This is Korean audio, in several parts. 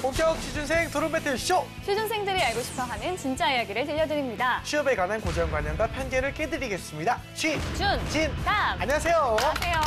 본격 취준생 토론 배틀 쇼! 취준생들이 알고 싶어하는 진짜 이야기를 들려드립니다. 취업에 관한 고정관념과 편견을 깨드리겠습니다. 진-감! 안녕하세요. 안녕하세요.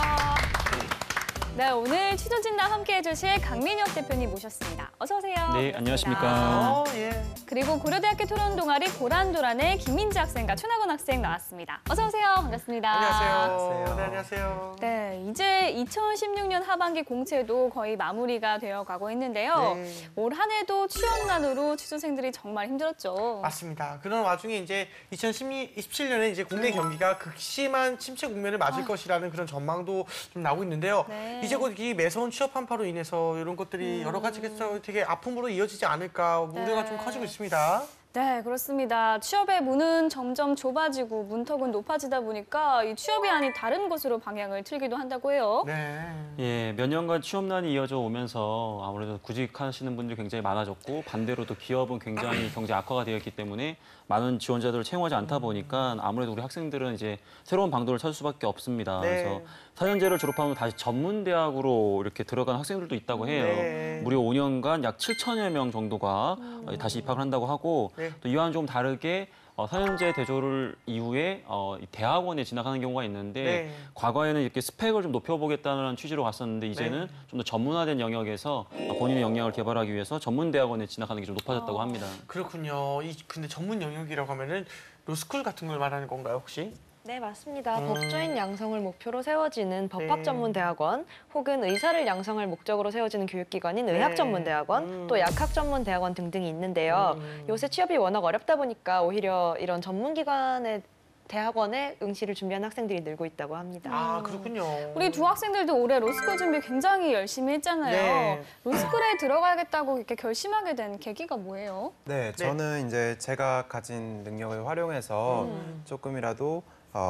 네, 오늘 취준진담 함께해 주실 강민혁 대표님 모셨습니다. 어서 오세요. 네, 반갑습니다. 안녕하십니까. 예. 그리고 고려대학교 토론 동아리 고란도란의 김민지 학생과 최나건 학생 나왔습니다. 어서 오세요. 반갑습니다. 안녕하세요. 네, 안녕하세요. 네, 이제 2016년 하반기 공채도 거의 마무리가 되어 가고 있는데요. 네. 올 한 해도 취업난으로 취준생들이 정말 힘들었죠. 맞습니다. 그런 와중에 이제 2027년에 이제 국내 경기가 극심한 침체 국면을 맞을 것이라는 그런 전망도 좀 나오고 있는데요. 네. 이제 곧 이 매서운 취업 한파로 인해서 이런 것들이 여러 가지겠죠. 되게 아픔으로 이어지지 않을까 우려가 네. 좀 커지고 있습니다. 네, 그렇습니다. 취업의 문은 점점 좁아지고 문턱은 높아지다 보니까 이 취업이 아닌 다른 곳으로 방향을 틀기도 한다고 해요. 네. 예, 몇 년간 취업난이 이어져 오면서 아무래도 구직하시는 분들이 굉장히 많아졌고 반대로 또 기업은 굉장히 경제 악화가 되었기 때문에 많은 지원자들을 채용하지 않다 보니까 아무래도 우리 학생들은 이제 새로운 방도를 찾을 수밖에 없습니다. 네. 그래서 4년제를 졸업하면 다시 전문대학으로 이렇게 들어간 학생들도 있다고 해요. 네. 무려 5년간 약 7천여 명 정도가 다시 입학을 한다고 하고 네. 또 이와는 좀 다르게 4년제 대졸 이후에 이 대학원에 진학하는 경우가 있는데 네. 과거에는 이렇게 스펙을 좀 높여보겠다는 취지로 갔었는데 이제는 좀 더 전문화된 영역에서 본인의 역량을 개발하기 위해서 전문 대학원에 진학하는 게 좀 높아졌다고 합니다. 그렇군요. 근데 전문 영역이라고 하면은 로스쿨 같은 걸 말하는 건가요, 혹시? 네, 맞습니다. 법조인 양성을 목표로 세워지는 법학전문대학원 네. 혹은 의사를 양성할 목적으로 세워지는 교육기관인 의학전문대학원, 또 약학전문대학원 등등이 있는데요. 요새 취업이 워낙 어렵다 보니까 오히려 이런 전문기관의 대학원에 응시를 준비하는 학생들이 늘고 있다고 합니다. 아, 그렇군요. 우리 두 학생들도 올해 로스쿨 준비 굉장히 열심히 했잖아요. 네. 로스쿨에 들어가야겠다고 이렇게 결심하게 된 계기가 뭐예요? 네, 저는 이제 제가 가진 능력을 활용해서 조금이라도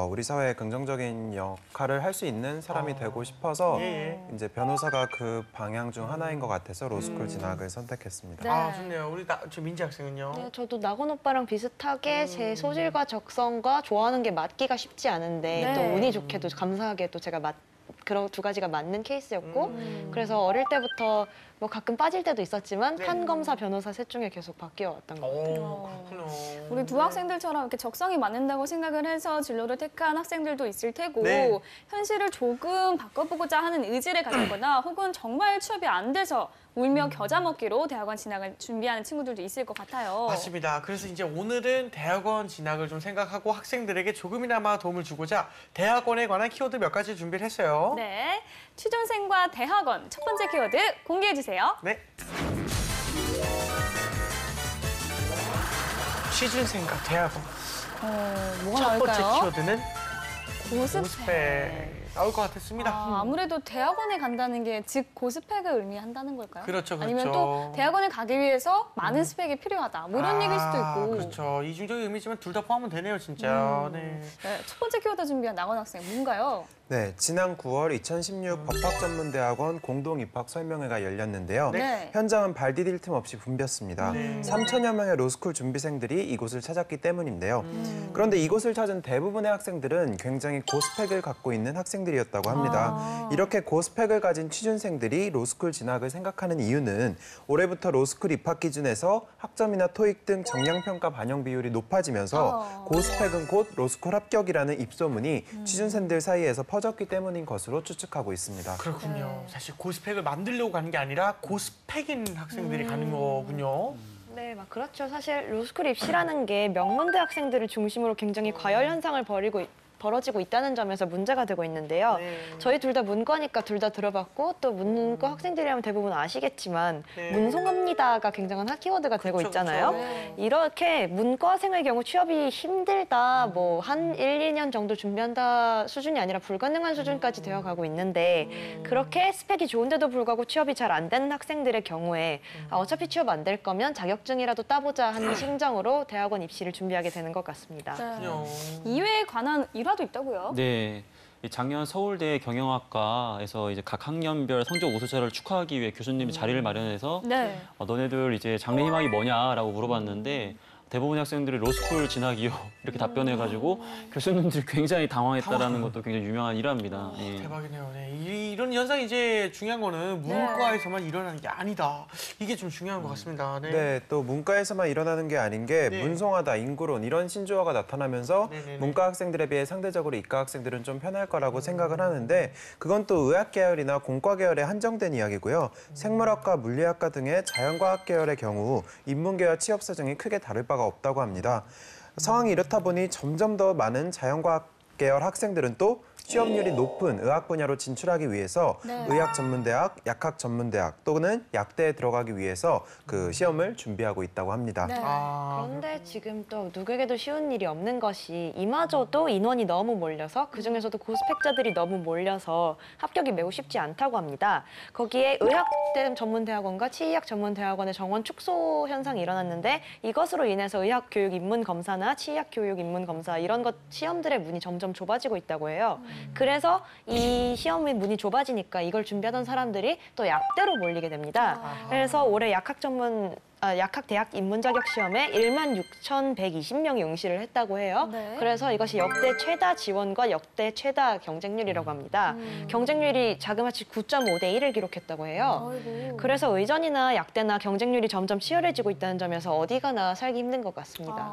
우리 사회에 긍정적인 역할을 할 수 있는 사람이 되고 싶어서 예. 이제 변호사가 그 방향 중 하나인 것 같아서 로스쿨 진학을 선택했습니다. 네. 아, 좋네요. 우리 저 민지 학생은요? 네, 저도 나건 오빠랑 비슷하게 제 소질과 적성과 좋아하는 게 맞기가 쉽지 않은데 네. 또 운이 좋게도 감사하게도 제가 그런 두 가지가 맞는 케이스였고 그래서 어릴 때부터 뭐 가끔 빠질 때도 있었지만 네. 판검사, 변호사 셋 중에 계속 바뀌어왔던 것 같아요. 오, 그렇군요. 우리 두 학생들처럼 이렇게 적성이 맞는다고 생각을 해서 진로를 택한 학생들도 있을 테고 네. 현실을 조금 바꿔보고자 하는 의지를 가졌거나 혹은 정말 취업이 안 돼서 울며 겨자 먹기로 대학원 진학을 준비하는 친구들도 있을 것 같아요. 맞습니다. 그래서 이제 오늘은 대학원 진학을 좀 생각하고 학생들에게 조금이나마 도움을 주고자 대학원에 관한 키워드 몇 가지 준비를 했어요. 네, 취준생과 대학원 첫 번째 키워드 공개해 주세요. 네. 취준생과 대학원. 뭐가 첫 번째 나올까요? 키워드는 고스펙. 고스펙. 나올 것 같았습니다. 아무래도 대학원에 간다는 게 즉 고스펙을 의미한다는 걸까요? 그렇죠, 아니면 그렇죠. 또 대학원에 가기 위해서 많은 스펙이 필요하다. 뭐 이런 얘기일 수도 있고. 그렇죠. 이중적인 의미지만 둘 다 포함은 되네요, 진짜. 네. 네, 첫 번째 키워드 준비한 나건 학생 뭔가요? 네, 지난 9월 2016 법학전문대학원 공동 입학 설명회가 열렸는데요. 네. 현장은 발 디딜 틈 없이 붐볐습니다. 3천여 명의 로스쿨 준비생들이 이곳을 찾았기 때문인데요. 그런데 이곳을 찾은 대부분의 학생들은 굉장히 고스펙을 갖고 있는 학생들이었다고 합니다. 이렇게 고스펙을 가진 취준생들이 로스쿨 진학을 생각하는 이유는 올해부터 로스쿨 입학 기준에서 학점이나 토익 등 정량평가 반영 비율이 높아지면서 고스펙은 곧 로스쿨 합격이라는 입소문이 취준생들 사이에서 퍼졌기 때문인 것으로 추측하고 있습니다. 그렇군요. 사실 고스펙을 만들려고 가는 게 아니라 고스펙인 학생들이 가는 거군요. 네, 막 그렇죠. 사실 로스쿨 입시라는 게 명문대 학생들을 중심으로 굉장히 과열 현상을 벌어지고 있다는 점에서 문제가 되고 있는데요. 네. 저희 둘 다 문과니까 둘 다 들어봤고 또 문과 학생들이라면 대부분 아시겠지만 네. 문송합니다가 굉장한 핫키워드가 되고 그쵸, 있잖아요. 그쵸. 이렇게 문과생의 경우 취업이 힘들다, 뭐 한 1, 2년 정도 준비한다 수준이 아니라 불가능한 수준까지 되어가고 있는데 그렇게 스펙이 좋은데도 불구하고 취업이 잘 안 되는 학생들의 경우에 어차피 취업 안 될 거면 자격증이라도 따보자 하는 심정으로 대학원 입시를 준비하게 되는 것 같습니다. 그렇군요. 이외에 관한 일화도 있다고요? 네. 작년 서울대 경영학과에서 이제 각 학년별 성적 우수자를 축하하기 위해 교수님이 자리를 마련해서 네. 너네들 이제 장래 희망이 뭐냐라고 물어봤는데 대부분의 학생들이 로스쿨 진학이요 이렇게 답변해가지고 교수님들이 굉장히 당황했다라는 것도 굉장히 유명한 일화입니다. 예. 대박이네요. 네. 이런 현상이 이제 중요한 거는 문과에서만 일어나는 게 아니다. 이게 좀 중요한 것 같습니다. 네. 네, 또 문과에서만 일어나는 게 아닌 게 네. 문송하다, 인구론 이런 신조어가 나타나면서 네네네. 문과 학생들에 비해 상대적으로 이과 학생들은 좀 편할 거라고 생각을 하는데 그건 또 의학 계열이나 공과 계열에 한정된 이야기고요. 생물학과, 물리학과 등의 자연과학 계열의 경우 인문계와 취업 사정이 크게 다를 바가 없다고 합니다. 상황이 이렇다 보니 점점 더 많은 자연과학 계열 학생들은 또 취업률이 높은 의학 분야로 진출하기 위해서 네. 의학 전문대학, 약학 전문대학 또는 약대에 들어가기 위해서 그 시험을 준비하고 있다고 합니다. 네. 그런데 지금 또 누구에게도 쉬운 일이 없는 것이 이마저도 인원이 너무 몰려서 그중에서도 고스펙자들이 너무 몰려서 합격이 매우 쉽지 않다고 합니다. 거기에 의학 전문대학원과 치의학 전문대학원의 정원 축소 현상이 일어났는데 이것으로 인해서 의학 교육 입문 검사나 치의학 교육 입문 검사 이런 것 시험들의 문이 점점 좁아지고 있다고 해요. 그래서 이 시험의 문이 좁아지니까 이걸 준비하던 사람들이 또 약대로 몰리게 됩니다. 그래서 올해 약학 대학 입문 자격 시험에 16,120명이 응시를 했다고 해요. 네. 그래서 이것이 역대 최다 지원과 역대 최다 경쟁률이라고 합니다. 경쟁률이 자그마치 9.5대 1을 기록했다고 해요. 아이고. 그래서 의전이나 약대나 경쟁률이 점점 치열해지고 있다는 점에서 어디 가나 살기 힘든 것 같습니다.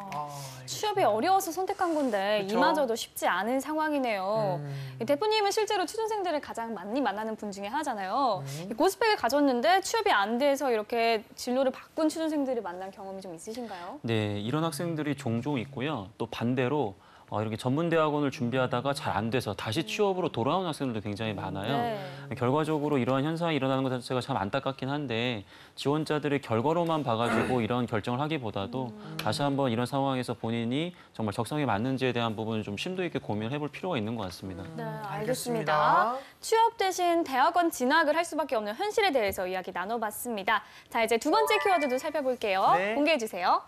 취업이 어려워서 선택한 건데 그쵸? 이마저도 쉽지 않은 상황이네요. 대표님은 실제로 취준생들을 가장 많이 만나는 분 중에 하나잖아요. 고스펙을 가졌는데 취업이 안 돼서 이렇게 진로를 바꾼 취준생들을 만난 경험이 좀 있으신가요? 네, 이런 학생들이 종종 있고요. 또 반대로 이렇게 전문대학원을 준비하다가 잘 안 돼서 다시 취업으로 돌아오는 학생들도 굉장히 많아요. 네. 결과적으로 이러한 현상이 일어나는 것 자체가 참 안타깝긴 한데 지원자들의 결과로만 봐가지고 이런 결정을 하기보다도 다시 한번 이런 상황에서 본인이 정말 적성에 맞는지에 대한 부분을 좀 심도 있게 고민을 해볼 필요가 있는 것 같습니다. 네, 알겠습니다. 알겠습니다. 취업 대신 대학원 진학을 할 수밖에 없는 현실에 대해서 이야기 나눠봤습니다. 자, 이제 두 번째 키워드도 살펴볼게요. 네. 공개해 주세요.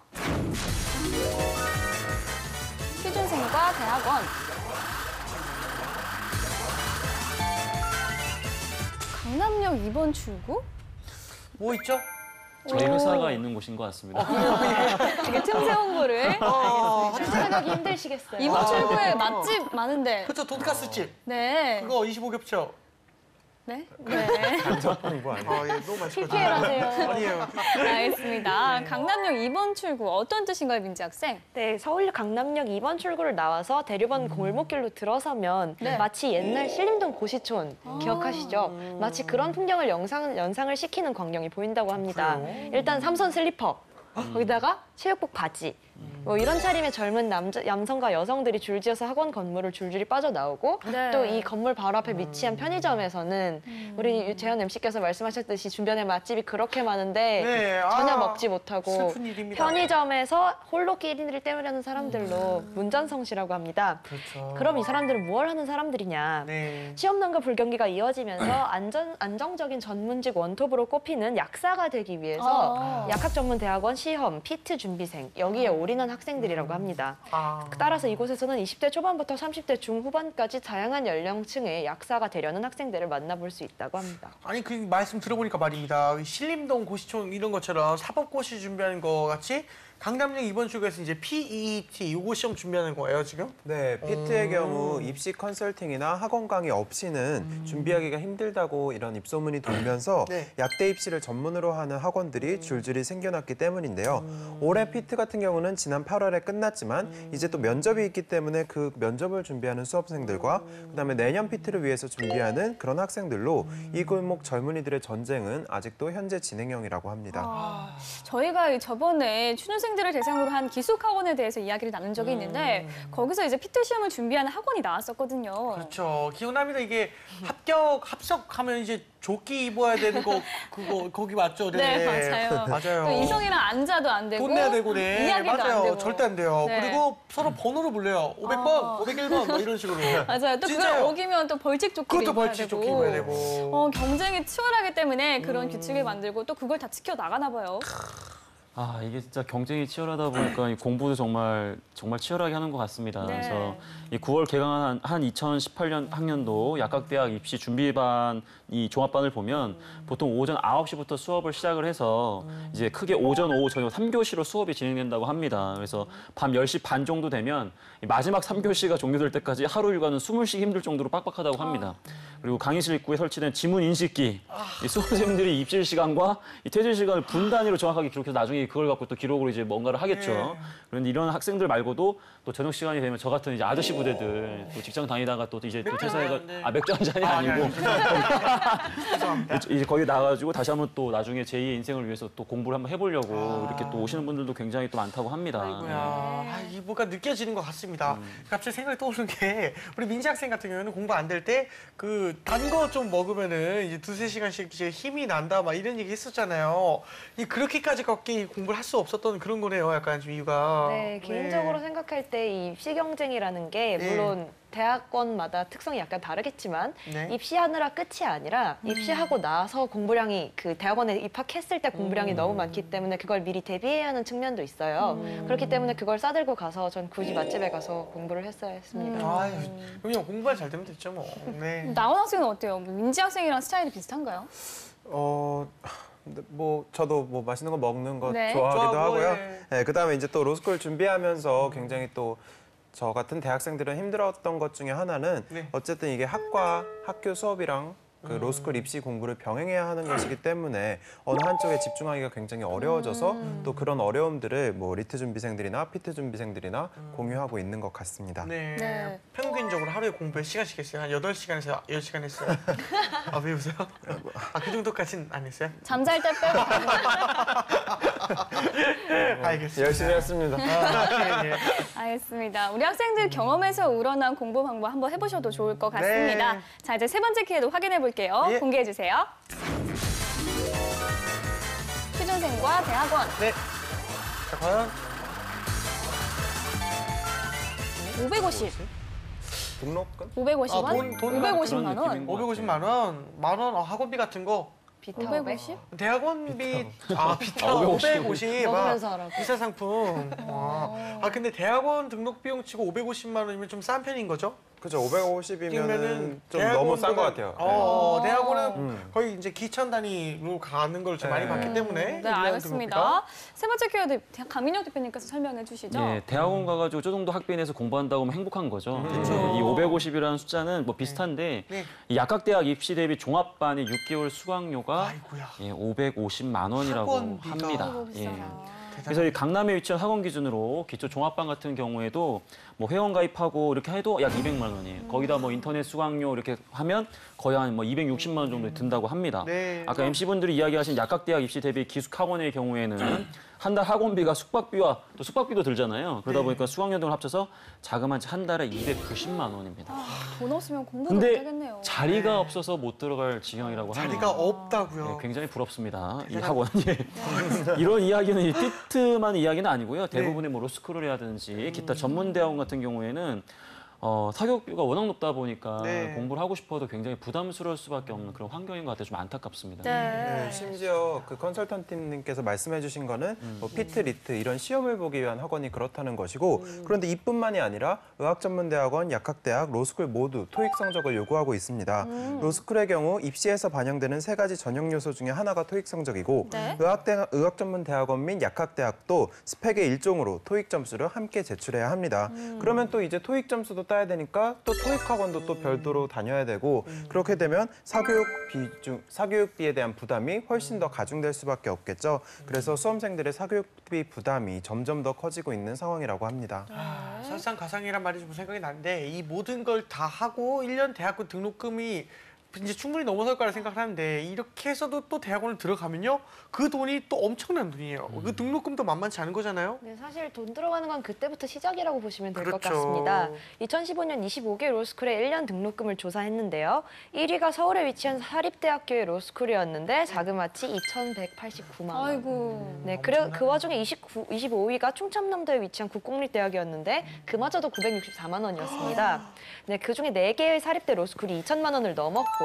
취준생과 대학원. 강남역 2번 출구? 뭐 있죠? 저희 회사가 있는 곳인 것 같습니다. 되게 틈새 홍보를. 출퇴근하기 힘드시겠어요. 2번 출구에 맛집 많은데. 그렇죠. 돈가스 집. 네. 그거 25겹죠? 네? 네. 간접 홍보 아니에요? 예, 너무 맛있거든요. PPL 하세요. 아니에요. 알겠습니다. 강남역 2번 출구 어떤 뜻인가요, 민지 학생? 네, 서울 강남역 2번 출구를 나와서 대류번 골목길로 들어서면 네. 마치 옛날 신림동 고시촌 기억하시죠? 마치 그런 풍경을 연상을 시키는 광경이 보인다고 합니다. 일단 삼선 슬리퍼, 거기다가 체육복 바지, 뭐 이런 차림의 젊은 남성과 여성들이 줄지어서 학원 건물을 줄줄이 빠져나오고 네. 또 이 건물 바로 앞에 위치한 편의점에서는 우리 재현 MC께서 말씀하셨듯이 주변에 맛집이 그렇게 많은데 네, 전혀 먹지 못하고 슬픈 일입니다. 편의점에서 홀로 끼리를 때우려는 사람들로 문전성시라고 합니다. 그렇죠. 그럼 이 사람들은 무엇을 하는 사람들이냐? 네. 취업난과 불경기가 이어지면서 안정적인 전문직 원톱으로 꼽히는 약사가 되기 위해서 약학 전문 대학원 시험, 피트 준비생 여기에 올인한 학생들이라고 합니다. 따라서 이곳에서는 20대 초반부터 30대 중후반까지 다양한 연령층의 약사가 되려는 학생들을 만나볼 수 있다고 합니다. 아니 그 말씀 들어보니까 말입니다. 신림동 고시촌 이런 것처럼 사법고시 준비하는 거 같이 강남역 2번 출구에서 이제 PET 요거 시험 준비하는 거예요 지금? 네, 피트의 경우 입시 컨설팅이나 학원 강의 없이는 준비하기가 힘들다고 이런 입소문이 돌면서 네. 약대 입시를 전문으로 하는 학원들이 줄줄이 생겨났기 때문인데요. 올해 피트 같은 경우는 지난 8월에 끝났지만 이제 또 면접이 있기 때문에 그 면접을 준비하는 수험생들과 그다음에 내년 피트를 위해서 준비하는 그런 학생들로 이 골목 젊은이들의 전쟁은 아직도 현재 진행형이라고 합니다. 저희가 저번에 취준생들을 대상으로 한 기숙학원에 대해서 이야기를 나눈 적이 있는데 거기서 이제 피트 시험을 준비하는 학원이 나왔었거든요. 그렇죠. 기억납니다. 이게 합격하면 이제 조끼 입어야 되는 거 그거 거기 맞죠? 네, 맞아요. 맞아요. 또 이성이랑 앉아도 안 되고 돈 내야 되고 네. 이야기도 맞아요. 안 되고 절대 안 돼요. 네. 그리고 서로 번호를 불러요. 500번, 501번 뭐 이런 식으로. 맞아요. 또 그걸 진짜요. 어기면 또 벌칙 조끼 그것도 입어야 벌칙 되고. 조끼 입어야 되고. 경쟁이 치열하기 때문에 그런 규칙을 만들고 또 그걸 다 지켜 나가나 봐요. 이게 진짜 경쟁이 치열하다 보니까 이 공부도 정말 치열하게 하는 것 같습니다. 네. 그래서 이 9월 개강한 한 2018년 학년도 약학대학 입시 준비반 이 종합반을 보면 보통 오전 9시부터 수업을 시작을 해서 이제 크게 오전, 오후, 저녁 3교시로 수업이 진행된다고 합니다. 그래서 밤 10시 반 정도 되면 이 마지막 3교시가 종료될 때까지 하루 일과는 숨을 쉬기 힘들 정도로 빡빡하다고 합니다. 그리고 강의실 입구에 설치된 지문 인식기, 이 수험생들이 입실 시간과 이 퇴실 시간을 분 단위로 정확하게 기록해서 나중에 그걸 갖고 또 기록으로 이제 뭔가를 하겠죠. 그런데 이런 학생들 말고도 또 저녁 시간이 되면 저 같은 이제 아저씨 부대들 또 직장 다니다가 또 이제 또 퇴사해가 맥주 한 잔이 아니고 이제 거기 나가지고 다시 한번 또 나중에 제2의 인생을 위해서 또 공부를 한번 해보려고 이렇게 또 오시는 분들도 굉장히 또 많다고 합니다. 아이고야. 이 뭔가 느껴지는 것 같습니다. 갑자기 생각이 떠오르는 게 우리 민지 학생 같은 경우는 공부 안 될 때 그 단 거 좀 먹으면은 이제 2~3시간씩 이제 힘이 난다 막 이런 얘기 했었잖아요. 이 그렇게까지밖에 공부를 할 수 없었던 그런 거네요. 약간 좀 이유가. 네, 개인적으로 생각할 때 이 입시 경쟁이라는 게 네. 물론 대학원마다 특성이 약간 다르겠지만 네. 입시하느라 끝이 아니라 입시하고 나서 공부량이 그 대학원에 입학했을 때 공부량이 너무 많기 때문에 그걸 미리 대비해야 하는 측면도 있어요. 그렇기 때문에 그걸 싸들고 가서 전 굳이 맛집에 가서 공부를 했어야 했습니다. 아유, 그냥 공부만 잘 되면 됐죠 뭐. 네. 나온 학생은 어때요? 민지 학생이랑 스타일이 비슷한가요? 근데 뭐 저도 뭐 맛있는 거 먹는 거 네. 좋아하기도 좋아하고, 하고요. 예. 네, 그다음에 이제 또 로스쿨 준비하면서 굉장히 또 저 같은 대학생들은 힘들었던 것 중에 하나는 네. 어쨌든 이게 학교 수업이랑 그 로스쿨 입시 공부를 병행해야 하는 것이기 때문에 어느 한쪽에 집중하기가 굉장히 어려워져서 또 그런 어려움들을 뭐 리트 준비생들이나 피트 준비생들이나 공유하고 있는 것 같습니다. 네. 네. 평균적으로 하루에 공부 몇 시간씩 했어요? 한 8시간에서 10시간 했어요? 왜 웃어요? 그 정도까지는 안 했어요? 잠잘 때 빼고 알겠습니다. 열심히 했습니다. 네, 네. 알겠습니다. 우리 학생들 경험에서 우러난 공부 방법 한번 해보셔도 좋을 것 같습니다. 네. 자, 이제 세 번째 키에도 확인해 볼게요. 예. 공개해 주세요. 취준생과 대학원 네. 자, 과연 550, 등록금? 550원, 돈 550만 원, 그런 느낌인 것 550만 원, 만 원, 학원비 같은 거. 비타 550? 대학원비 비타 550. 550. 먹으면서 하라고. 비싼 상품. 근데 대학원 등록 비용 치고 550만 원이면 좀 싼 편인 거죠? 그죠. 550이면은 그러면은 좀 너무 싼 것 같아요. 대학원은 거의 이제 기천 단위로 가는 걸 좀 많이 네. 봤기 때문에. 네, 1년 등록비가. 알겠습니다. 세 번째 키워드 강민혁 대표님께서 설명해 주시죠. 예, 대학원 가가지고 저 정도 학비에 내서 공부한다고 하면 행복한 거죠. 그렇죠. 이 550이라는 숫자는 뭐 비슷한데 네. 이 약학대학 입시 대비 종합반이 6개월 수강료가 아이고야. 550만 원이라고 학원비가. 합니다. 아이고, 예. 비싸다. 그래서 이 강남에 위치한 학원 기준으로 기초 종합반 같은 경우에도 뭐 회원 가입하고 이렇게 해도 약 200만 원이에요. 거기다 뭐 인터넷 수강료 이렇게 하면 거의 한 뭐 260만 원 정도 든다고 합니다. 네. 아까 MC분들이 이야기하신 약학대학 입시 대비 기숙학원의 경우에는 한 달 학원비가 숙박비와 또 숙박비도 들잖아요. 그러다 네. 보니까 수강료 등을 합쳐서 자그마치 한 달에 290만 원입니다. 돈 없으면 공부도 근데 못하겠네요. 자리가 없어서 못 들어갈 지경이라고 하네요. 자리가 없다고요. 네, 굉장히 부럽습니다. 이 학원. 예. 이런 이야기는 이 피트만 이야기는 아니고요. 대부분의 뭐 로스쿨이라든지 기타 전문 대학원 같은 경우에는 사교육비가 워낙 높다 보니까 네. 공부를 하고 싶어도 굉장히 부담스러울 수밖에 없는 그런 환경인 것 같아서 좀 안타깝습니다. 네. 네, 심지어 그 컨설턴트님께서 말씀해주신 거는 뭐 피트, 리트 이런 시험을 보기 위한 학원이 그렇다는 것이고 그런데 이뿐만이 아니라 의학전문대학원, 약학대학, 로스쿨 모두 토익 성적을 요구하고 있습니다. 로스쿨의 경우 입시에서 반영되는 3가지 전형 요소 중에 하나가 토익 성적이고 네. 의학전문대학원 및 약학대학도 스펙의 일종으로 토익 점수를 함께 제출해야 합니다. 그러면 또 이제 토익 점수도 따야 되니까 또 토익 학원도 또 별도로 다녀야 되고 그렇게 되면 사교육비에 대한 부담이 훨씬 더 가중될 수밖에 없겠죠. 그래서 수험생들의 사교육비 부담이 점점 더 커지고 있는 상황이라고 합니다. 설상가상이란 말이 좀 생각이 나는데 이 모든 걸 다 하고 1년 대학교 등록금이 이제 충분히 넘어설 거라 생각을 하는데 이렇게 해서도 또 대학원을 들어가면요 그 돈이 또 엄청난 돈이에요. 그 등록금도 만만치 않은 거잖아요. 네, 사실 돈 들어가는 건 그때부터 시작이라고 보시면 될 것 그렇죠. 같습니다. 2015년 25개 로스쿨의 1년 등록금을 조사했는데요. 1위가 서울에 위치한 사립대학교의 로스쿨이었는데 자그마치 2,189만 원. 아이고. 네, 그 와중에 25위가 충청남도에 위치한 국공립대학이었는데 그마저도 964만 원이었습니다. 네, 그중에 4개의 사립대 로스쿨이 2천만 원을 넘었고요.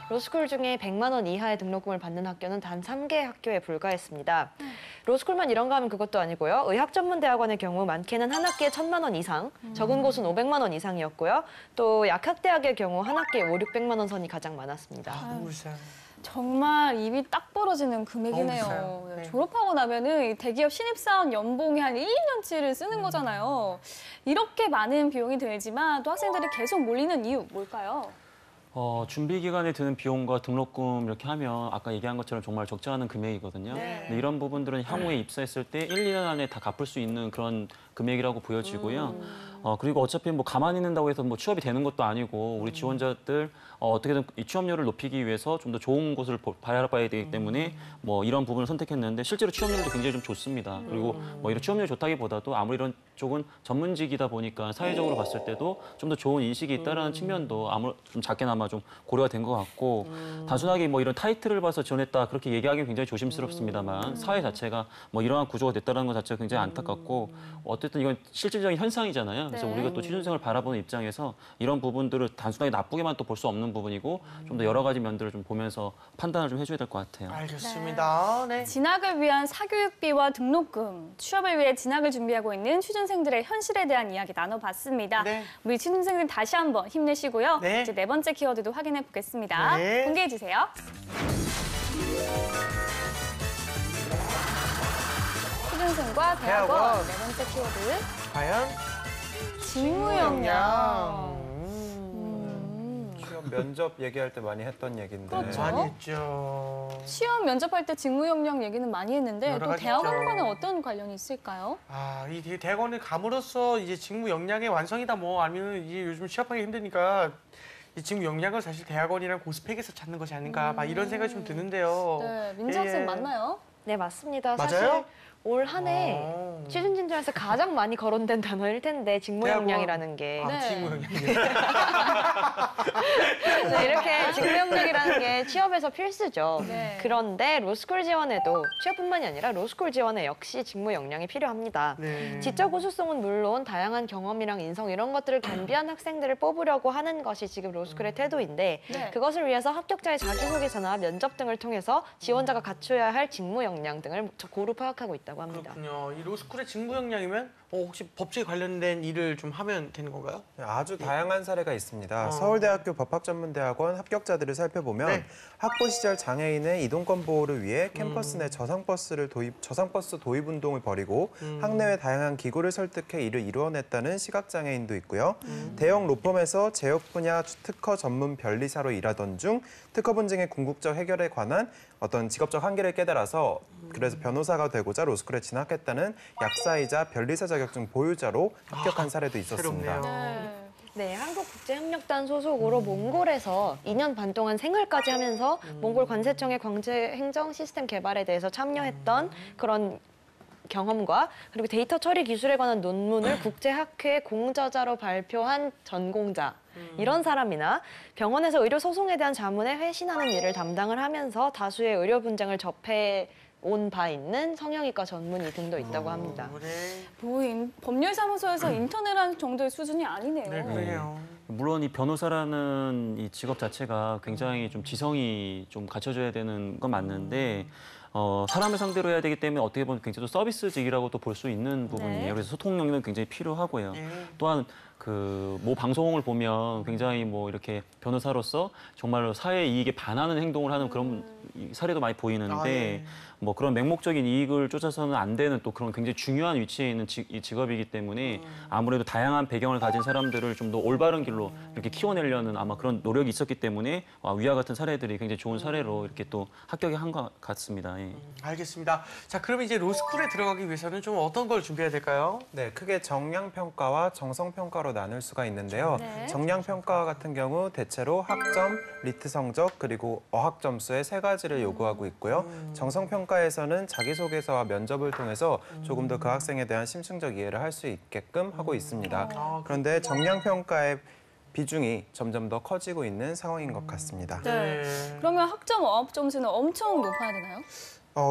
로스쿨 중에 100만 원 이하의 등록금을 받는 학교는 단 3개 학교에 불과했습니다. 로스쿨만 이런 거 하면 그것도 아니고요. 의학전문대학원의 경우 많게는 한 학기에 1,000만 원 이상, 적은 곳은 500만 원 이상이었고요. 또 약학대학의 경우 한 학기에 500~600만 원 선이 가장 많았습니다. 아우, 정말 입이 딱 벌어지는 금액이네요. 비싸요. 네. 졸업하고 나면은 이 대기업 신입사원 연봉이 한 1, 2년치를 쓰는 거잖아요. 이렇게 많은 비용이 들지만 또 학생들이 계속 몰리는 이유 뭘까요? 준비 기간에 드는 비용과 등록금 이렇게 하면 아까 얘기한 것처럼 정말 적지 않은 금액이거든요. 네. 근데 이런 부분들은 향후에 입사했을 때 1, 2년 안에 다 갚을 수 있는 그런 금액이라고 보여지고요. 그리고 어차피 뭐 가만히 있는다고 해서 뭐 취업이 되는 것도 아니고 우리 지원자들 어떻게든 이 취업률을 높이기 위해서 좀 더 좋은 곳을 바라봐야 되기 때문에 뭐 이런 부분을 선택했는데 실제로 취업률도 굉장히 좀 좋습니다. 그리고 뭐 이런 취업률이 좋다기보다도 아무리 이런 쪽은 전문직이다 보니까 사회적으로 봤을 때도 좀 더 좋은 인식이 있다라는 측면도 좀 작게나마 좀 고려가 된 것 같고 단순하게 뭐 이런 타이틀을 봐서 지원했다 그렇게 얘기하기 굉장히 조심스럽습니다만 사회 자체가 뭐 이러한 구조가 됐다는 것 자체가 굉장히 안타깝고 어쨌든 이건 실질적인 현상이잖아요. 그래서 네. 우리가 또 취준생을 바라보는 입장에서 이런 부분들을 단순하게 나쁘게만 또 볼 수 없는 부분이고 좀 더 여러 가지 면들을 좀 보면서 판단을 좀 해줘야 될 것 같아요. 알겠습니다. 네. 진학을 위한 사교육비와 등록금, 취업을 위해 진학을 준비하고 있는 취준생들의 현실에 대한 이야기 나눠봤습니다. 네. 우리 취준생들 다시 한번 힘내시고요. 네. 이제 네 번째 키워드도 확인해 보겠습니다. 네. 공개해 주세요. 취준생과 대학원 대학원. 네 번째 키워드 과연 직무 역량. 취업 면접 얘기할 때 많이 했던 얘기인데 그렇죠. 많이 했죠. 시험 면접할 때 직무 역량 얘기는 많이 했는데 여러 또 가지 대학원과는 있죠. 어떤 관련이 있을까요? 이 대학원을 감으로써 이제 직무 역량의 완성이다 뭐 아니면 이제 요즘 취업하기 힘드니까 이 직무 역량을 사실 대학원이랑 고스펙에서 찾는 것이 아닌가 막 이런 생각이 좀 드는데요. 네, 민지 학생 예. 맞나요? 네, 맞습니다. 맞아요? 사실 올 한 해 어. 취준 진전에서 가장 많이 거론된 단어일 텐데 직무 대학원. 역량이라는 게 네. 직무 역량이. 네, 이렇게 직무 역량이라는 게 취업에서 필수죠. 네. 그런데 로스쿨 지원에도 취업뿐만이 아니라 로스쿨 지원에 역시 직무 역량이 필요합니다. 네. 지적 우수성은 물론 다양한 경험이랑 인성 이런 것들을 겸비한 학생들을 뽑으려고 하는 것이 지금 로스쿨의 태도인데 네. 그것을 위해서 합격자의 자기소개서나 면접 등을 통해서 지원자가 갖춰야 할 직무 역량 등을 고루 파악하고 있다고 합니다. 그렇군요. 이 로스쿨의 직무 역량이면 혹시 법칙에 관련된 일을 좀 하면 되는 건가요? 아주 다양한 사례가 있습니다. 어. 서울대학교 법학전문대학원 합격자들을 살펴보면 네. 학부 시절 장애인의 이동권 보호를 위해 캠퍼스 내 저상버스 도입 운동을 벌이고 학내외 다양한 기구를 설득해 이를 이루어냈다는 시각장애인도 있고요. 대형 로펌에서 제약 분야 특허 전문 변리사로 일하던 중 특허 분쟁의 궁극적 해결에 관한 어떤 직업적 한계를 깨달아서 그래서 변호사가 되고자 로스쿨에 진학했다는 약사이자 변리사 자격증 보유자로 합격한 사례도 있었습니다. 새롭네요. 네, 한국국제협력단 소속으로 몽골에서 2년 반 동안 생활까지 하면서 몽골 관세청의 관제 행정 시스템 개발에 대해서 참여했던 그런 경험과 그리고 데이터 처리 기술에 관한 논문을 국제학회 공저자로 발표한 전공자 이런 사람이나 병원에서 의료 소송에 대한 자문에 회신하는 일을 담당을 하면서 다수의 의료 분쟁을 접해 온 바 있는 성형외과 전문의 등도 있다고 합니다. 네. 법률사무소에서 인턴을 한 정도의 수준이 아니네요. 네, 그러네요. 물론 이 변호사라는 이 직업 자체가 굉장히 좀 지성이 좀 갖춰져야 되는 건 맞는데 사람을 상대로 해야 되기 때문에 어떻게 보면 굉장히 또 서비스직이라고 또 볼 수 있는 부분이에요. 네. 그래서 소통 능력은 굉장히 필요하고요. 네. 또한 모 방송을 보면 굉장히 뭐 이렇게 변호사로서 정말로 사회 이익에 반하는 행동을 하는 그런 사례도 많이 보이는데 네. 뭐 그런 맹목적인 이익을 쫓아서는 안 되는 또 그런 굉장히 중요한 위치에 있는 이 직업이기 때문에 아무래도 다양한 배경을 가진 사람들을 좀 더 올바른 길로 이렇게 키워내려는 아마 그런 노력이 있었기 때문에 위와 같은 사례들이 굉장히 좋은 사례로 이렇게 또 합격이 한 것 같습니다. 예. 알겠습니다. 자, 그러면 이제 로스쿨에 들어가기 위해서는 좀 어떤 걸 준비해야 될까요? 네, 크게 정량평가와 정성평가로 나눌 수가 있는데요. 네. 정량평가 같은 경우 대체로 학점, 리트 성적, 그리고 어학 점수의 세 가지를 요구하고 있고요. 정성평가에서는 자기소개서와 면접을 통해서 조금 더 그 학생에 대한 심층적 이해를 할 수 있게끔 하고 있습니다. 그런데 정량평가의 비중이 점점 더 커지고 있는 상황인 것 같습니다. 네. 그러면 학점, 어학 점수는 엄청 높아야 되나요?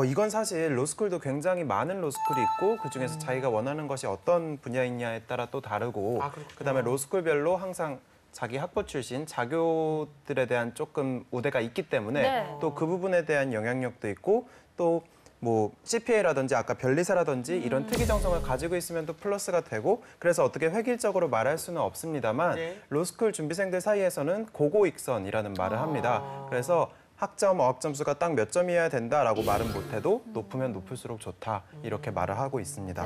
이건 사실 로스쿨도 굉장히 많은 로스쿨이 있고 그중에서 자기가 원하는 것이 어떤 분야이냐에 따라 또 다르고 그렇군요. 그다음에 로스쿨별로 항상 자기 학부 출신 자교들에 대한 조금 우대가 있기 때문에 네. 또 그 부분에 대한 영향력도 있고 또 뭐 CPA라든지 아까 변리사라든지 이런 특이 정성을 가지고 있으면 또 플러스가 되고 그래서 어떻게 획일적으로 말할 수는 없습니다만 네. 로스쿨 준비생들 사이에서는 고고익선이라는 말을 합니다. 그래서 학점, 어학점수가 딱 몇 점이어야 된다라고 말은 못해도 높으면 높을수록 좋다 이렇게 말을 하고 있습니다.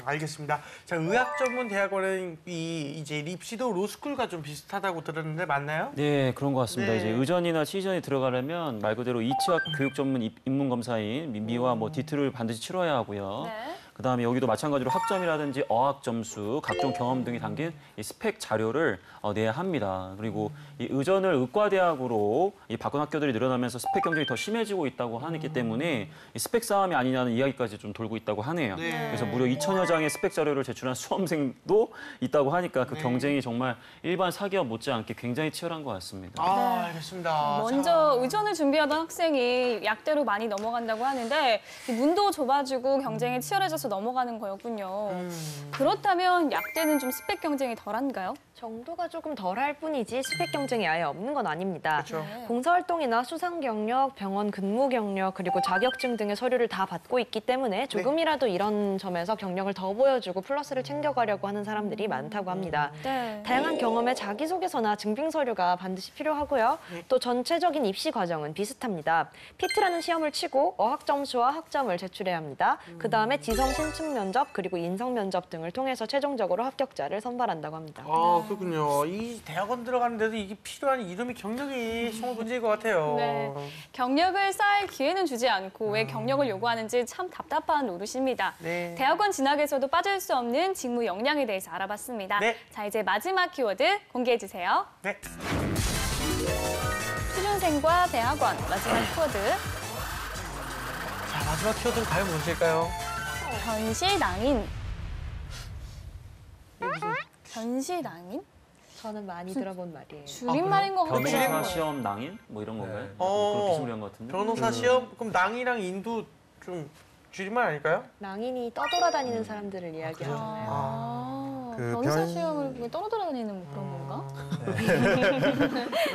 알겠습니다. 자, 의학 전문 대학원은 이제 입시도 로스쿨과 좀 비슷하다고 들었는데 맞나요? 네, 그런 것 같습니다. 네. 이제 의전이나 치전이 들어가려면 말 그대로 이치학 교육 전문 입문 검사인 미와 뭐 디트를 반드시 치러야 하고요. 네. 그다음에 여기도 마찬가지로 학점이라든지 어학 점수, 각종 경험 등이 담긴 이 스펙 자료를 내야 합니다. 그리고 이 의전을 의과대학으로 이 바꾼 학교들이 늘어나면서 스펙 경쟁이 더 심해지고 있다고 하기 때문에 이 스펙 싸움이 아니냐는 이야기까지 좀 돌고 있다고 하네요. 네. 그래서 무려 2천여 장의 스펙 자료를 제출한 수험생도 있다고 하니까 그 경쟁이 정말 일반 사기업 못지않게 굉장히 치열한 것 같습니다. 알겠습니다. 먼저 의전을 준비하던 학생이 약대로 많이 넘어간다고 하는데 이 문도 좁아지고 경쟁이 치열해져서 넘어가는 거였군요. 그렇다면 약대는 좀 스펙 경쟁이 덜한가요? 정도가 조금 덜할 뿐이지 스펙 경쟁이 아예 없는 건 아닙니다. 그렇죠. 봉사활동이나 수상 경력, 병원 근무 경력, 그리고 자격증 등의 서류를 다 받고 있기 때문에 조금이라도 이런 점에서 경력을 더 보여주고 플러스를 챙겨가려고 하는 사람들이 많다고 합니다. 네. 다양한 경험에 자기소개서나 증빙 서류가 반드시 필요하고요. 또 전체적인 입시 과정은 비슷합니다. PT라는 시험을 치고 어학 점수와 학점을 제출해야 합니다. 그다음에 지성 신청 면접 그리고 인성 면접 등을 통해서 최종적으로 합격자를 선발한다고 합니다. 그렇군요. 이 대학원 들어가는데도 이게 필요한 이름이 경력이 정말 문제인 것 같아요. 네. 경력을 쌓을 기회는 주지 않고 왜 경력을 요구하는지 참 답답한 노릇입니다. 네. 대학원 진학에서도 빠질 수 없는 직무 역량에 대해서 알아봤습니다. 네. 자, 이제 마지막 키워드 공개해 주세요. 네. 취준생과 대학원 마지막 키워드 자, 마지막 키워드는 과연 무엇일까요? 변시낭인. 변시낭인? 저는 많이 들어본 말이에요. 줄임말인 것 같아요. 변호사 시험 낭인? 뭐 이런 건가요? 어. 그런 비슷한 것 같은데. 변호사 시험? 그럼 낭이랑 인도 좀 줄임말 아닐까요? 낭인이 떠돌아다니는 사람들을 이야기하잖아요. 그 변호사 변- 시험을 떨어다니는 뭐 그런 건가?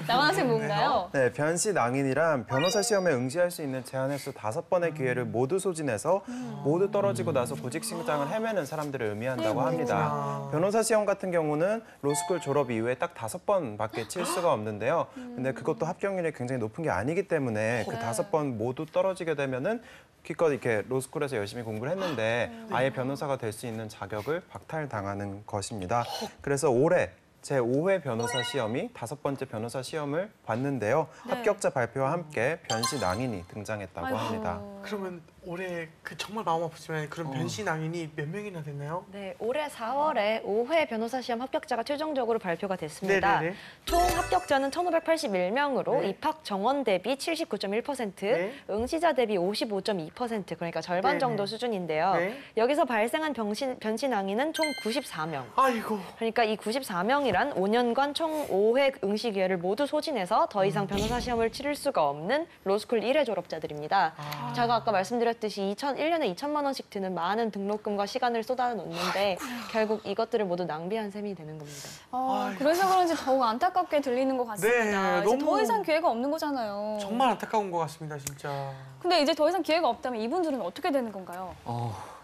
나만 학생 뭔가요? 네, 변시 낭인이란 변호사 시험에 응시할 수 있는 제한 횟수 5번의 기회를 모두 소진해서 모두 떨어지고 나서 구직 신장을 헤매는 사람들을 의미한다고 합니다. 변호사 시험 같은 경우는 로스쿨 졸업 이후에 딱 5번밖에 칠 수가 없는데요. 근데 그것도 합격률이 굉장히 높은 게 아니기 때문에 그 5번 모두 떨어지게 되면은 기껏 이렇게 로스쿨에서 열심히 공부를 했는데 아예 변호사가 될 수 있는 자격을 박탈당하는 것입니다. 그래서 올해 제5회 변호사 시험이 5번째 변호사 시험을 봤는데요. 합격자 발표와 함께 변시 낭인이 등장했다고 합니다. 그러면 올해 그 정말 마음 아프지만 그런 변신낭인이 몇 명이나 됐나요? 네, 올해 4월에 5회 변호사 시험 합격자가 최종적으로 발표가 됐습니다. 네네네. 총 합격자는 1,581명으로 네. 입학 정원 대비 79.1%, 네. 응시자 대비 55.2%, 그러니까 절반 네네. 정도 수준인데요. 네. 여기서 발생한 변신낭인은 총 94명. 아이고. 그러니까 이 94명이란 5년간 총 5회 응시 기회를 모두 소진해서 더 이상 변호사 시험을 치를 수가 없는 로스쿨 1회 졸업자들입니다. 제가 아까 말씀드렸듯이 1년에 2천만 원씩 드는 많은 등록금과 시간을 쏟아놓는데 결국 이것들을 모두 낭비한 셈이 되는 겁니다. 그래서 그런지 더욱 안타깝게 들리는 것 같습니다. 네, 이제 너무- 더 이상 기회가 없는 거잖아요. 정말 안타까운 것 같습니다, 진짜. 근데 이제 더 이상 기회가 없다면 이분들은 어떻게 되는 건가요?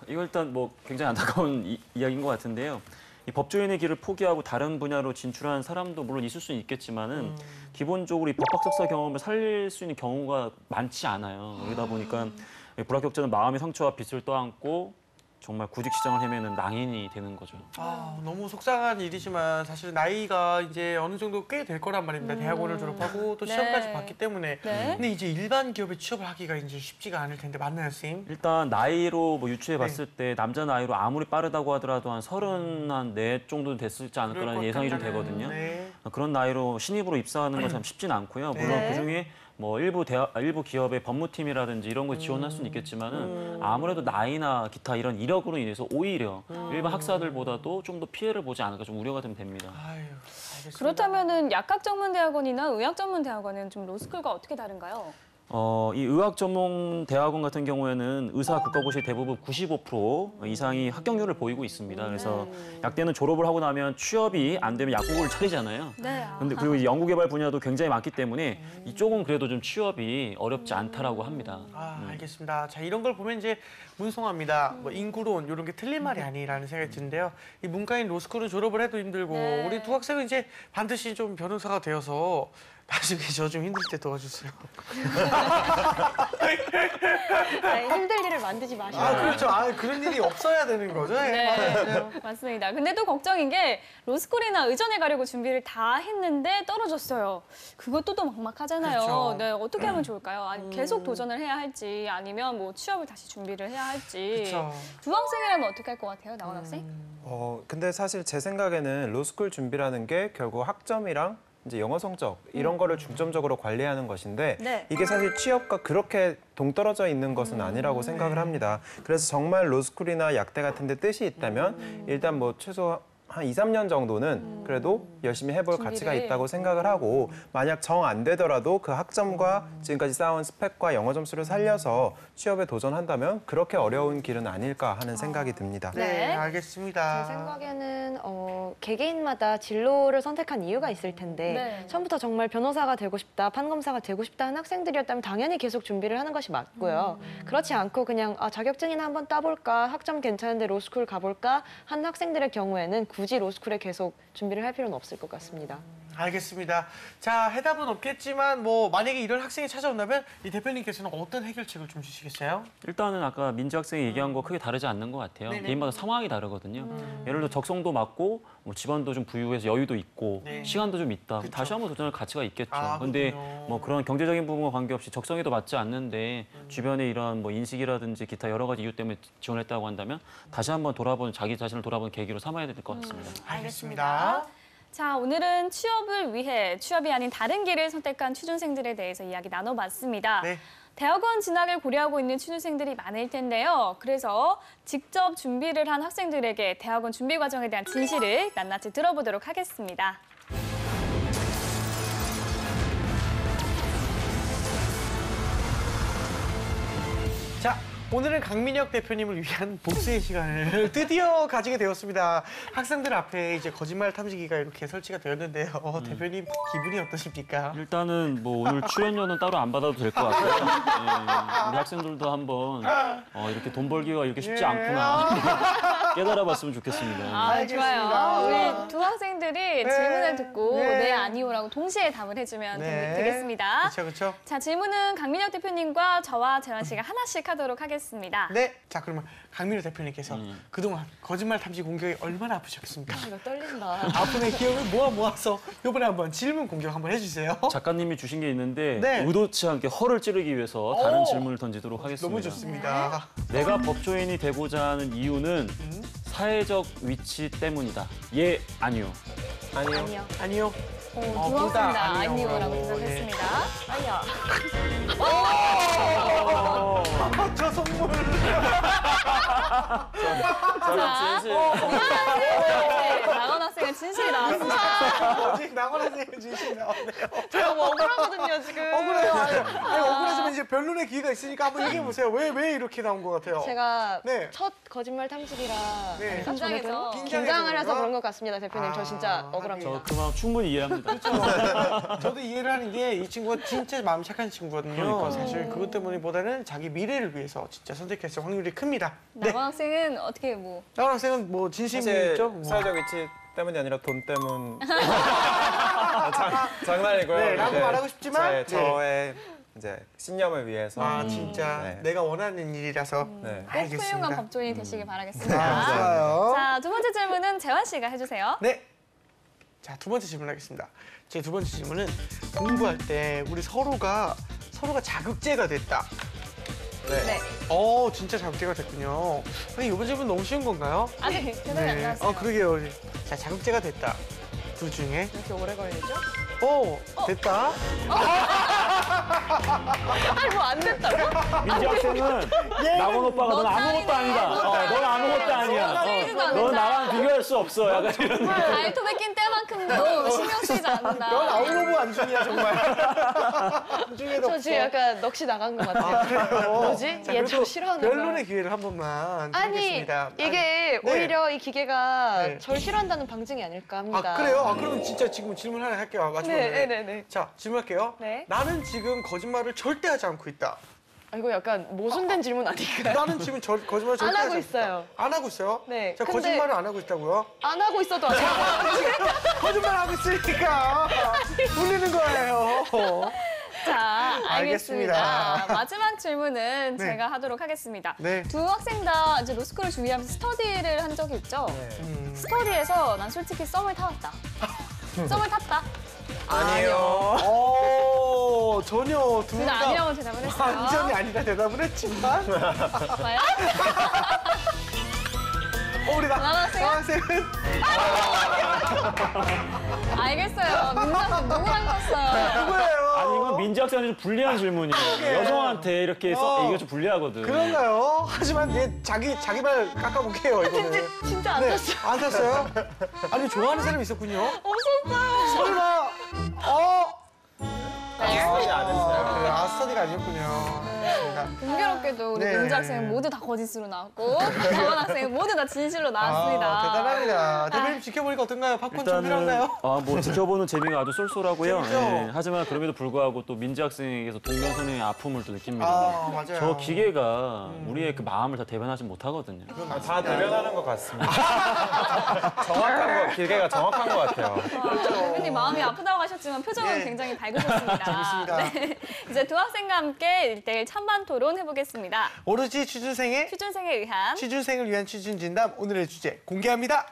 이거 일단 뭐 굉장히 안타까운 이야기인 것 같은데요. 이 법조인의 길을 포기하고 다른 분야로 진출한 사람도 물론 있을 수는 있겠지만은 기본적으로 이 법학 석사 경험을 살릴 수 있는 경우가 많지 않아요. 그러다 보니까 불합격자는 마음의 상처와 빚을 떠안고 정말 구직 시장을 헤매는 낭인이 되는 거죠. 너무 속상한 일이지만 사실 나이가 이제 어느 정도 꽤 될 거란 말입니다. 대학원을 졸업하고 또 네. 시험까지 봤기 때문에. 네. 근데 이제 일반 기업에 취업을 하기가 이제 쉽지가 않을 텐데 맞나요, 선생님? 일단 나이로 뭐 유추해 봤을 때 남자 나이로 아무리 빠르다고 하더라도 한 34 정도 됐을지 않을까라는 예상이 좀 되거든요. 네. 그런 나이로 신입으로 입사하는 건 참 쉽진 않고요. 물론 네. 그중에 뭐 일부 기업의 법무팀이라든지 이런 거에 지원할 수는 있겠지만은 아무래도 나이나 기타 이런 이력으로 인해서 오히려 일반 학사들보다도 좀 더 피해를 보지 않을까 좀 우려가 좀 됩니다. 아유, 알겠습니다. 그렇다면은 약학 전문 대학원이나 의학 전문 대학원은 좀 로스쿨과 어떻게 다른가요? 이 의학 전문 대학원 같은 경우에는 의사 국가고시 대부분 95% 이상이 합격률을 보이고 있습니다. 그래서 약대는 졸업을 하고 나면 취업이 안 되면 약국을 차리잖아요. 네. 근데 그리고 연구개발 분야도 굉장히 많기 때문에 이쪽은 그래도 좀 취업이 어렵지 않다라고 합니다. 알겠습니다. 자, 이런 걸 보면 이제 문송합니다. 뭐 인구론 이런 게 틀린 말이 아니라는 생각이 드는데요. 이 문과인 로스쿨은 졸업을 해도 힘들고 네. 우리 두 학생은 이제 반드시 좀 변호사가 되어서 나중에 저 좀 힘들 때 도와주세요. 힘들 일을 만들지 마시고. 그렇죠. 그런 일이 없어야 되는 거죠. 네, 맞아요. 맞습니다. 근데 또 걱정인 게 로스쿨이나 의전에 가려고 준비를 다 했는데 떨어졌어요. 그것도 또 막막하잖아요. 그렇죠. 네, 어떻게 하면 좋을까요? 아니, 계속 도전을 해야 할지 아니면 뭐 취업을 다시 준비를 해야 할지. 그렇죠. 두 학생이라면 어떻게 할 것 같아요, 나원 학생? 근데 사실 제 생각에는 로스쿨 준비라는 게 결국 학점이랑 이제 영어 성적 이런 거를 중점적으로 관리하는 것인데 네. 이게 사실 취업과 그렇게 동떨어져 있는 것은 아니라고 생각을 합니다. 그래서 정말 로스쿨이나 약대 같은 데 뜻이 있다면 일단 뭐 최소 한 2, 3년 정도는 그래도 열심히 해볼 가치가 준비를. 있다고 생각을 하고 만약 정 안 되더라도 그 학점과 지금까지 쌓아온 스펙과 영어 점수를 살려서 취업에 도전한다면 그렇게 어려운 길은 아닐까 하는 생각이 듭니다. 네, 네. 알겠습니다. 제 생각에는 개개인마다 진로를 선택한 이유가 있을 텐데 네. 처음부터 정말 변호사가 되고 싶다, 판검사가 되고 싶다 하는 학생들이었다면 당연히 계속 준비를 하는 것이 맞고요. 그렇지 않고 그냥 자격증이나 한번 따볼까, 학점 괜찮은데 로스쿨 가볼까 한 학생들의 경우에는 굳이 로스쿨에 계속 준비를 할 필요는 없을 것 같습니다. 알겠습니다. 자, 해답은 없겠지만 뭐 만약에 이런 학생이 찾아온다면 이 대표님께서는 어떤 해결책을 좀 주시겠어요? 일단은 아까 민지 학생이 얘기한 거 크게 다르지 않는 것 같아요. 네네. 개인마다 상황이 다르거든요. 예를 들어 적성도 맞고 뭐 집안도 좀 부유해서 여유도 있고 네. 시간도 좀 있다. 그쵸. 다시 한번 도전할 가치가 있겠죠. 아, 근데 그렇군요. 뭐 그런 경제적인 부분과 관계없이 적성에도 맞지 않는데 주변에 이런 뭐 인식이라든지 기타 여러 가지 이유 때문에 지원했다고 한다면 다시 한번 자기 자신을 돌아보는 계기로 삼아야 될 것 같습니다. 알겠습니다. 자, 오늘은 취업을 위해 취업이 아닌 다른 길을 선택한 취준생들에 대해서 이야기 나눠봤습니다. 네. 대학원 진학을 고려하고 있는 취준생들이 많을 텐데요. 그래서 직접 준비를 한 학생들에게 대학원 준비 과정에 대한 진실을 낱낱이 들어보도록 하겠습니다. 자, 오늘은 강민혁 대표님을 위한 복수의 시간을 드디어 가지게 되었습니다. 학생들 앞에 이제 거짓말 탐지기가 이렇게 설치가 되었는데요. 대표님 기분이 어떠십니까? 일단은 뭐 오늘 출연료는 따로 안 받아도 될 것 같고요. 예, 우리 학생들도 한번 이렇게 돈 벌기가 이렇게 쉽지 않구나 깨달아봤으면 좋겠습니다. 알겠습니다. 좋아요. 우리 두 학생들이 질문을 듣고 네. 네, 아니오라고 동시에 답을 해주면 되겠습니다. 그렇죠, 그렇죠. 자, 질문은 강민혁 대표님과 저와 재환 씨가 하나씩 하도록 하겠습니다. 네, 자 그러면 강민호 대표님께서 그동안 거짓말 탐지 공격이 얼마나 아프셨습니까? 이거 떨린다. 아픔의 기억을 모아서 이번에 한번 질문 공격 한번 해주세요. 작가님이 주신 게 있는데 네. 의도치 않게 허를 찌르기 위해서 다른 질문을 던지도록 하겠습니다. 너무 좋습니다. 내가 법조인이 되고자 하는 이유는 사회적 위치 때문이다. 예, 아니요. 아니요. 아니요. 두 둘 학생 다 다 아니요. 아니오라고 예. 대답했습니다. 아니야. 저 선물. 자, 진실. 나원 학생의 진실이 나왔습니다. 아직 나건 선생님 주신 나왔네요. 제가 너무 억울하거든요, 지금. 억울해요. 아니, 억울하지만 이제 변론의 기회가 있으니까 한번 얘기해 보세요. 왜 이렇게 나온 것 같아요? 제가 네. 첫 거짓말 탐지기라 네. 아닌가? 긴장해서. 긴장을 해서 그런 것 같습니다, 대표님. 저 진짜 아, 억울합니다. 저 그 마음 충분히 이해합니다. 저도 이해를 하는 게 이 친구가 진짜 마음 착한 친구거든요. 그러니까요. 사실 그것 때문보다는 자기 미래를 위해서 진짜 선택했을 확률이 큽니다. 네. 나원 학생은 어떻게 뭐 나원 학생은 뭐 진심이 사실 있죠? 뭐. 사회적 위치 때문이 아니라 돈 때문. 장난이고요. 네, 라고 이제 말하고 싶지만, 저의 이제 신념을 위해서. 아 진짜 네. 내가 원하는 일이라서. 네. 꼭 훌륭한 법조인이 되시길 아, 바라겠습니다. 좋아요. 자, 두 번째 질문은 재환 씨가 해주세요. 네. 자, 두 번째 질문하겠습니다. 제 두 번째 질문은 공부할 때 우리 서로가 자극제가 됐다. 네. 진짜 자극제가 됐군요. 근데 이번 질문 너무 쉬운 건가요? 아직 대답이 안 나왔어요. 그러게요. 자, 자극제가 됐다. 둘 중에. 이렇게 오래 걸리죠? 됐다. 아니, 뭐 안 됐다고? 민지 학생은 나건 오빠가 넌 아무것도 아니다. 넌 아무것도 아니야. 넌 넌 나랑 비교할 이해할 수 없어. 약간 이런. 발톱에 낀 때만큼도 신경 쓰이지 넌 않는다. 아울로브 안중이야 정말. 안중에도 저 지금 약간 넋이 나간 것 같아요. 뭐지? 자, 얘 그래도 저 싫어하는 거야. 변론의 기회를 한 번만 아니 드리겠습니다. 이게 네. 오히려 이 기계가 네. 절 싫어한다는 방증이 아닐까 합니다. 아 그래요? 아 그러면 진짜 지금 질문 하나 할게요. 마지막에. 네네네. 자 질문할게요. 네. 나는 지금 거짓말을 절대 하지 않고 있다. 아, 이거 약간 모순된 질문 아닐까요? 나는 지금 거짓말을 절대 안 하고 하지 않고 있어요. 있다. 안 하고 있어요? 네, 자 근데- 거짓말을 안 하고 있다고요? 안 하고 있어도 안 하고 거짓말 하고 있으니까 울리는 거예요. 자, 알겠습니다. 알겠습니다. 마지막 질문은 네. 제가 하도록 하겠습니다. 네. 두 학생 다 이제 로스쿨을 준비하면서 스터디를 한 적이 있죠? 스터디에서 난 솔직히 썸을 타왔다. 썸을 탔다. 아니에요. 전혀 둘 둘 다 다 아니라고 대답을 했어요. 완전히 아니다 대답을 했지만 봐요? 우리 남학생은? 남학생은 알겠어요. 민낯은 누구랑 탔어요? 누구예요? 아니 이건 민지 학생한테 좀 불리한 질문이에요. 여성한테 이렇게 이거 좀 불리하거든. 그런가요? 하지만 얘 자기 발 깎아볼게요 이거는. 진짜 안 네, 탔어요. 안 탔어요? 아니 좋아하는 사람이 있었군요. 없었어요. 설마 스터디 안 했어요. 그래요. 스터디가 아니었군요. 알겠습니다. 공교롭게도 우리 네. 민지 학생은 모두 다 거짓으로 나왔고 정원 학생은 모두 다 진실로 나왔습니다. 대단합니다. 대표님 지켜보니까 어떤가요? 팝콘 좀 필요한가요? 뭐 지켜보는 재미가 아주 쏠쏠하고요. 재밌죠? 예, 하지만 그럼에도 불구하고 또 민지 학생에게서 동명선의 아픔을 또 느낍니다. 맞아요. 저 기계가 우리의 그 마음을 다 대변하지 못하거든요. 다 대변하는 것 같습니다. 기계가 정확한 것 같아요. 대표님 마음이 아프다고 하셨지만 표정은 네. 굉장히 밝으셨습니다. 재밌습니다. 네. 이제 두 학생과 함께 1대1 찬반 토론 해보겠습니다. 오로지 취준생의 취준생에 의한 취준생을 위한 취준 진담 오늘의 주제 공개합니다.